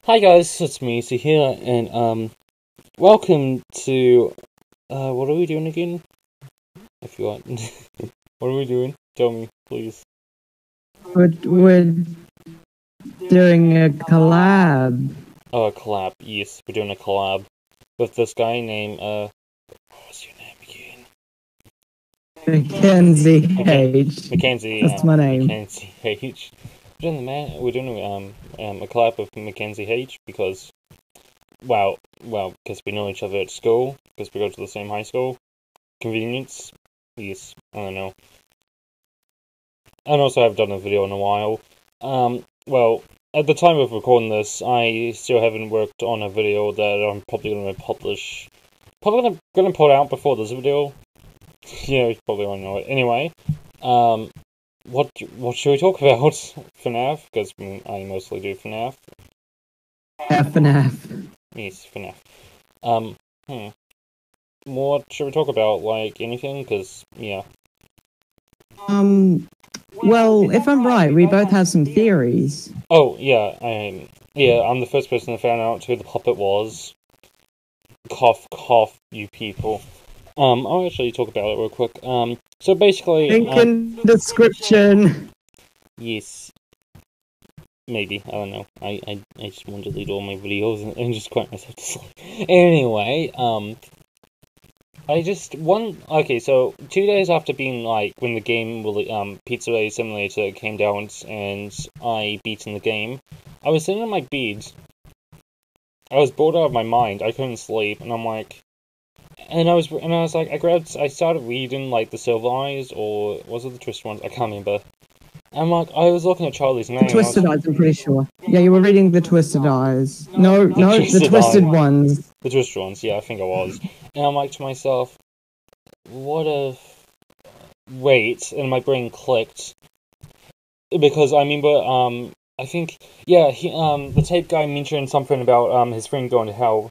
Hi guys, it's me, Easy here, and welcome to what are we doing again? I forgot. What are we doing? Tell me, please. We're doing a collab. Oh, a collab. Yes, we're doing a collab with this guy named what's your name again? Mackenzie H. Mackenzie. That's my name. Mackenzie H. We're doing a collab with Mackenzie H because, because we know each other at school, because we go to the same high school. Convenience. Yes, I don't know. And also, I haven't done a video in a while. At the time of recording this, I still haven't worked on a video that I'm probably going to publish. Probably going to put out before this video. Yeah, you probably won't know it. Anyway, what should we talk about? FNAF? Because I mostly do FNAF. FNAF. Yes, FNAF. What should we talk about? Like, anything? Because, yeah. Well, if I'm right, we both have some theories. Oh, yeah, I'm the first person to find out who the puppet was. Cough, cough, you people. I'll actually talk about it real quick. So basically... Link in description! Yes. Maybe, I don't know. I just want to delete all my videos and just quiet myself to sleep. Anyway, okay, so 2 days after being, when the game, Pizza Day Simulator came down and I beat in the game, I was sitting on my bed. I was bored out of my mind. I couldn't sleep, and I'm like... I started reading, the Silver Eyes, or was it the Twisted ones? I can't remember. I'm like, I was looking at Charlie's name. The Twisted Eyes, I'm pretty sure. Yeah, you were reading the Twisted Eyes. No, the Twisted ones. The Twisted ones, yeah, I think I was. And I'm like to myself, what if... Wait, and my brain clicked. Because I remember, I think, yeah, the tape guy mentioned something about, his friend going to hell.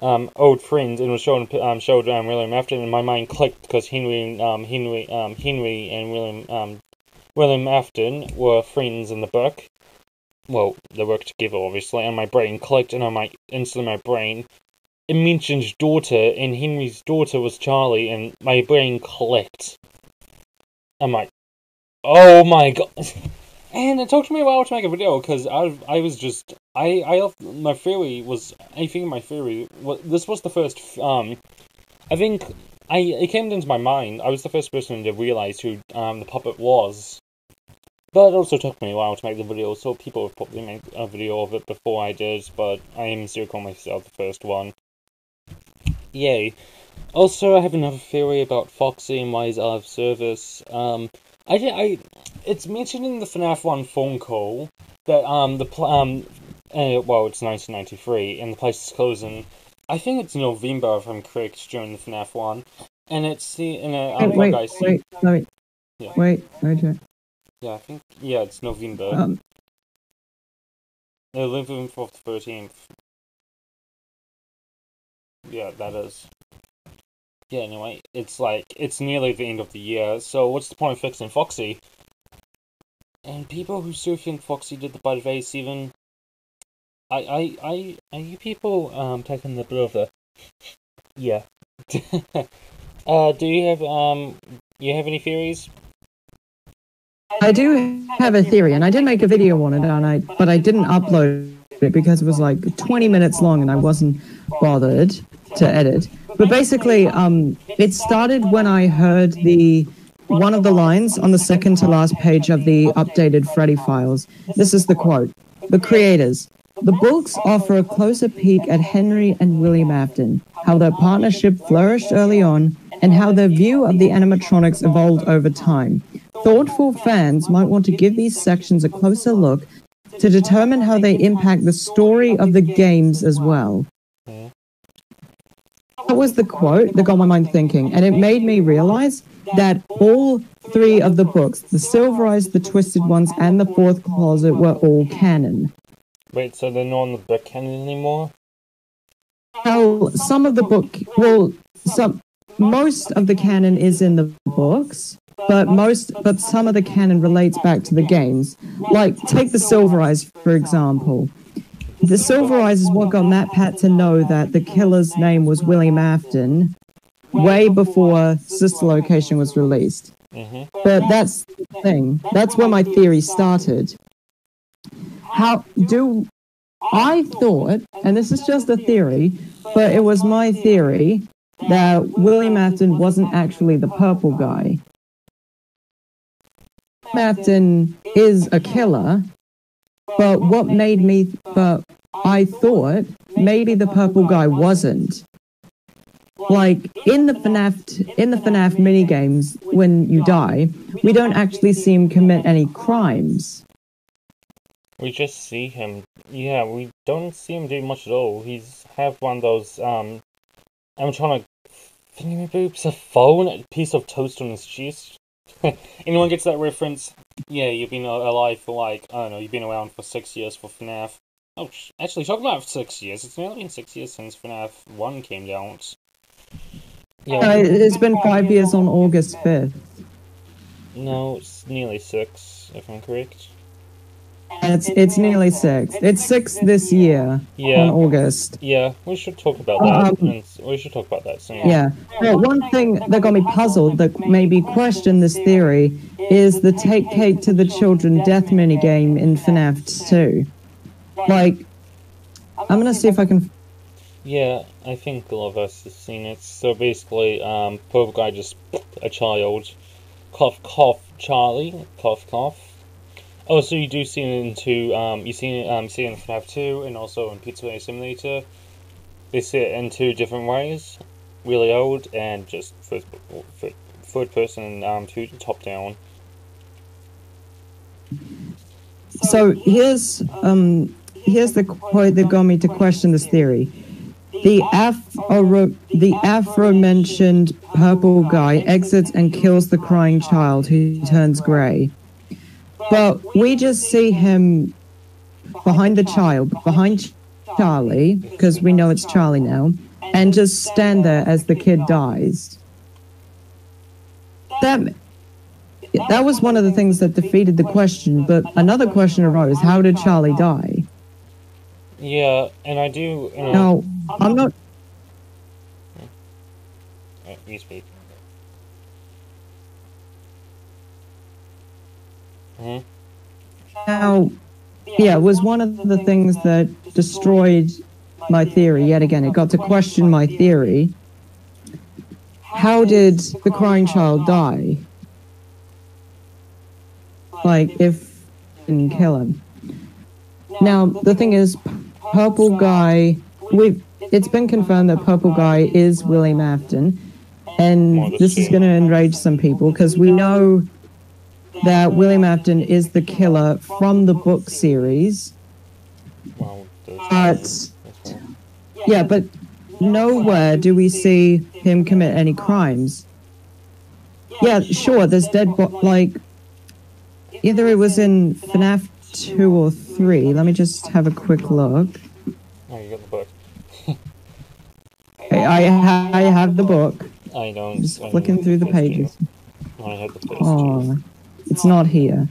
Old friend, and was showed William Afton, and my mind clicked because Henry and William Afton were friends in the book. Well, they worked together, obviously, and my brain clicked, and I'm like, instantly my brain, it mentioned daughter, and Henry's daughter was Charlie, and my brain clicked. I'm like, oh my god. And it took me a while to make a video, because my theory was, this was the first, it came into my mind, I was the first person to realize who, the puppet was. But it also took me a while to make the video, so people would probably make a video of it before I did, but I am still calling myself the first one. Yay. Also, I have another theory about Foxy and why he's out of service. It's mentioned in the FNAF 1 phone call that, it's 1993, and the place is closing. I think it's November, if I'm correct, during the FNAF 1. And it's Wait. Yeah, I think, it's November. November 13th. Yeah, that is. Yeah, anyway, it's nearly the end of the year, so what's the point of fixing Foxy? And people who still think Foxy did the Bite of A7, are you people, taking the bit of the... Yeah. Do you have any theories? I do have a theory, and I did make a video on it, but I didn't upload it because it was 20 minutes long and I wasn't bothered to edit. But basically, it started when I heard one of the lines on the second to last page of the updated Freddy files. This is the quote. The creators. The books offer a closer peek at Henry and William Afton, how their partnership flourished early on, and how their view of the animatronics evolved over time. Thoughtful fans might want to give these sections a closer look to determine how they impact the story of the games as well. That was the quote that got my mind thinking, and it made me realize that all three of the books, the Silver Eyes, the Twisted Ones, and the Fourth Closet, were all canon. Wait, so they're not in the book canon anymore? Well, most of the canon is in the books, but some of the canon relates back to the games. Take the Silver Eyes, for example. The Silver Eyes is what got MatPat to know that the killer's name was William Afton way before Sister Location was released. Mm-hmm. But that's the thing. That's where my theory started. I thought, and this is just a theory, but it was my theory that William Afton wasn't actually the purple guy. Afton is a killer, but I thought maybe the purple guy wasn't. Like in the FNAF minigames, when you die, we don't actually see him commit any crimes. We just see him. Yeah, we don't see him do much at all. He's have one of those I'm trying to thingy boobs, a phone, a piece of toast on his chest. Anyone gets that reference? Yeah, you've been alive for like, I don't know, you've been around for 6 years for FNAF. Oh, actually, talking about 6 years, it's only been 6 years since FNAF 1 came out. Yeah. It's been 5 years on August 5th. No, it's nearly 6, if I'm correct. It's nearly 6. It's 6 this year on August. Yeah, we should talk about that. We should talk about that soon. Yeah. Well, one thing that got me puzzled, that made me question this theory, is the Take Cake to the Children death minigame in FNAF 2. Like, I'm gonna see if I can... Yeah, I think a lot of us have seen it. So basically, purple guy just a child. Cough, cough, Charlie. Cough, cough. Oh, so you do see it into, you see it in FNAF 2 and also in Pizzeria Simulator. They see it in 2 different ways. Really old and just third person and top down. So here's the quote that got me to question this theory. The aforementioned purple guy exits and kills the crying child who turns grey. But we just see him behind Charlie, because we know it's Charlie now, and just stand there as the kid dies. That was one of the things that defeated the question, but another question arose: how did Charlie die? Yeah, and I do... Now, I'm not... You speak. Now, yeah, it was one of the things that destroyed my theory yet again. It got to question my theory. How did the crying child die? Like, if I didn't kill him. Now, the thing is, Purple Guy... It's been confirmed that Purple Guy is William Afton. And this is going to enrage some people, because we know that William Afton is the killer from the book series. But nowhere do we see him commit any crimes. Yeah, sure, there's like, either it was in FNAF 2 or 3. Let me just have a quick look. Oh, you got the book. Okay, I have the book. I don't. Just flicking through the pages. I have the first Oh, it's not here.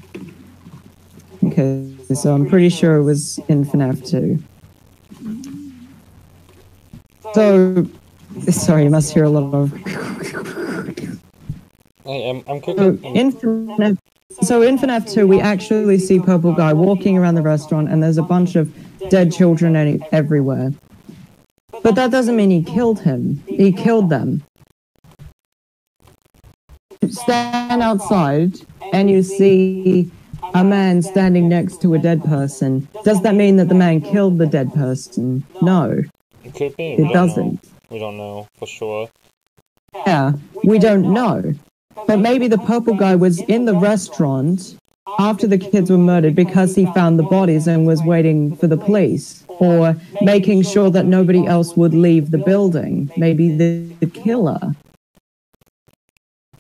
Okay, so I'm pretty sure it was in FNAF 2. So, sorry, you must hear a lot of... I'm cooking. So in FNAF 2, we actually see Purple Guy walking around the restaurant, and there's a bunch of dead children everywhere. But that doesn't mean he killed him. He killed them. Stand outside, and you see a man standing next to a dead person. Does that mean that the man killed the dead person? No. It could be. It doesn't. We don't know for sure. Yeah, we don't know. But maybe the Purple Guy was in the restaurant after the kids were murdered because he found the bodies and was waiting for the police, or making sure that nobody else would leave the building. Maybe the killer.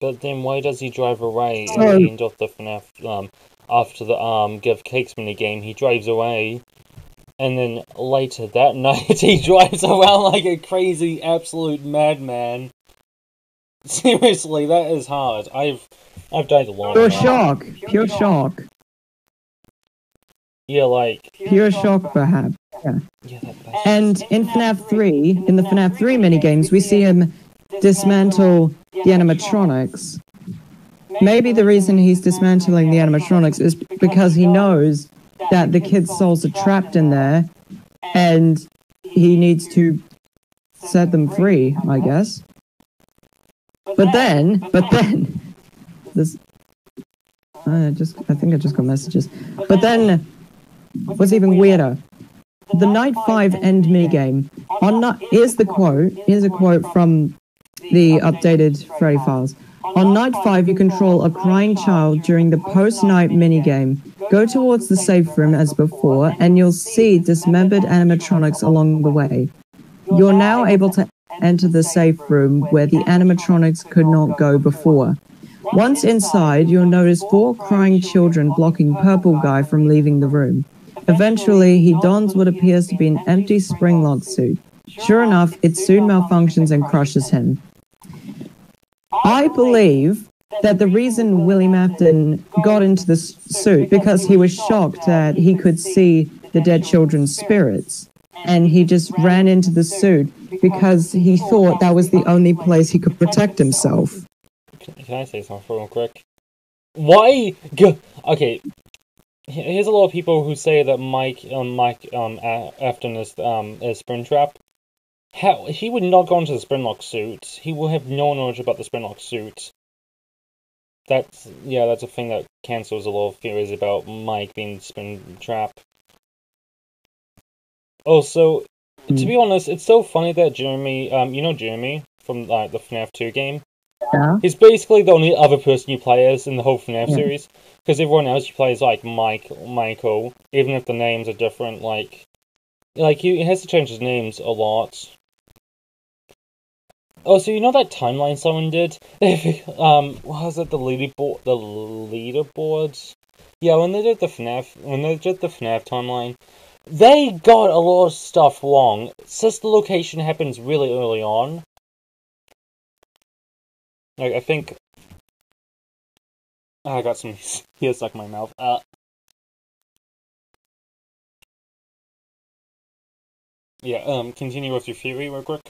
But then why does he drive away at the end of the FNAF, after the Give Cakes minigame? He drives away, and then later that night he drives around like a crazy absolute madman. Seriously, that is hard. I've died a lot. Pure shock. Yeah, like... Pure shock, perhaps. Yeah. Yeah, And in FNAF 3, in the FNAF 3 minigames, we see him dismantle the animatronics. Maybe the reason he's dismantling the animatronics is because he knows that the kids' souls are trapped in there and he needs to set them free, I guess. But then, this, I think I just got messages. But then, what's even weirder? The Night 5 end minigame. Here's a quote from the updated Freddy files. On Night 5, you control a crying child during the post-night minigame. Go towards the safe room as before, and you'll see dismembered animatronics along the way. You're now able to enter the safe room where the animatronics could not go before. Once inside, you'll notice 4 crying children blocking Purple Guy from leaving the room. Eventually, he dons what appears to be an empty Springlock suit. Sure enough, it soon malfunctions and crushes him. I believe that the reason Willie Mafton got into the suit because he was shocked that he could see the dead children's spirits. And he just ran into the suit because he thought that was the only place he could protect himself. Can I say something real quick? Why? Okay. Here's a lot of people who say that Mike Afton is Springtrap. How he would not go into the Springlock suit. He will have no knowledge about the Springlock suit. That's a thing that cancels a lot of theories about Mike being Springtrap. Also, to be honest, it's so funny that Jeremy, you know Jeremy from the FNAF 2 game? Yeah. He's basically the only other person you play as in the whole FNAF series. Because everyone else you play is like Michael, even if the names are different, like he has to change his names a lot. Oh, so you know that timeline someone did? What was it, the leaderboards? Yeah, when they did the FNAF timeline, they got a lot of stuff wrong. Since the location happens really early on. Like, I think... I got some here stuck in my mouth. Yeah, continue with your theory real quick.